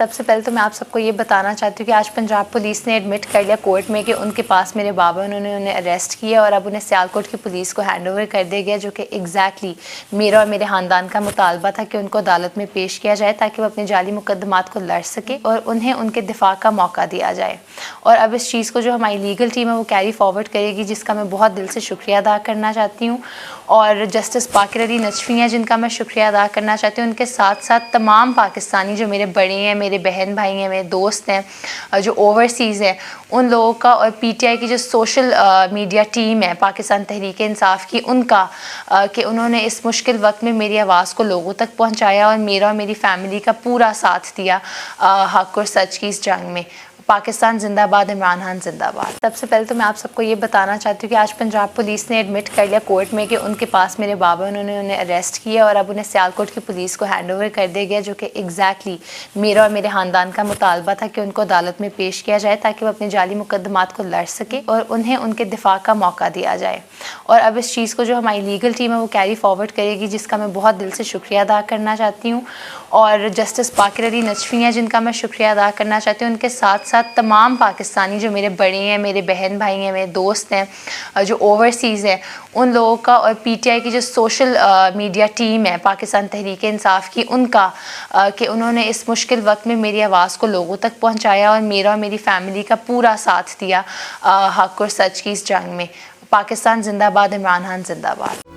سب سے پہلے تو میں آپ سب کو یہ بتانا چاہتی ہوں کہ آج پنجاب پولیس نے ایڈمٹ کر لیا کورٹ میں کہ ان کے پاس میرے بابا انہوں نے انہیں اریسٹ کیا اور اب انہیں سیالکوٹ کی پولیس کو ہینڈ اوور کر دیا گیا، جو کہ ایگزیکٹلی میرا اور میرے خاندان کا مطالبہ تھا کہ ان کو عدالت میں پیش کیا جائے تاکہ وہ اپنے جعلی مقدمات کو لڑ سکے اور انہیں ان کے دفاع کا موقع دیا جائے۔ اور اب اس چیز کو جو ہماری لیگل ٹیم ہے وہ کیری فارورڈ کرے گی، جس کا میں بہت دل سے شکریہ ادا کرنا چاہتی ہوں، اور جسٹس باقر علی نجفی ہیں جن کا میں شکریہ ادا کرنا چاہتی ہوں، ان کے ساتھ ساتھ تمام پاکستانی جو میرے بڑے ہیں، میرے بہن بھائی ہیں، میرے دوست ہیں جو اوورسیز ہیں، ان لوگوں کا، اور پی ٹی آئی کی جو سوشل میڈیا ٹیم ہے پاکستان تحریک انصاف کی، ان کا کہ انہوں نے اس مشکل وقت میں میری آواز کو لوگوں تک پہنچایا اور میرا اور میری فیملی کا پورا ساتھ دیا حق اور سچ کی اس جنگ میں۔ پاکستان زندہ باد، عمران خان زندہ باد۔ سب سے پہلے تو میں آپ سب کو یہ بتانا چاہتی ہوں کہ آج پنجاب پولیس نے ایڈمٹ کر لیا کورٹ میں کہ ان کے پاس میرے بابا انہوں نے انہیں اریسٹ کیا اور اب انہیں سیالکوٹ کی پولیس کو ہینڈ اوور کر دیا گیا، جو کہ ایگزیکٹلی میرا اور میرے خاندان کا مطالبہ تھا کہ ان کو عدالت میں پیش کیا جائے تاکہ وہ اپنے جعلی مقدمات کو لڑ سکے اور انہیں ان کے دفاع کا موقع دیا جائے۔ اور اب اس چیز کو جو ہماری لیگل ٹیم ہے وہ کیری فارورڈ کرے گی، جس کا میں بہت دل سے شکریہ ادا کرنا چاہتی ہوں، اور جسٹس باقر علی نجفی ہیں جن کا میں شکریہ ادا کرنا چاہتی ہوں، ان کے ساتھ ساتھ تمام پاکستانی جو میرے بڑے ہیں، میرے بہن بھائی ہیں، میرے دوست ہیں جو اوورسیز ہیں، ان لوگوں کا، اور پی ٹی آئی کی جو سوشل میڈیا ٹیم ہے پاکستان تحریک انصاف کی، ان کا کہ انہوں نے اس مشکل وقت میں میری آواز کو لوگوں تک پہنچایا اور میرا اور میری فیملی کا پورا ساتھ دیا حق اور سچ کی اس جنگ میں۔ پاکستان زندہ باد، عمران خان زندہ باد۔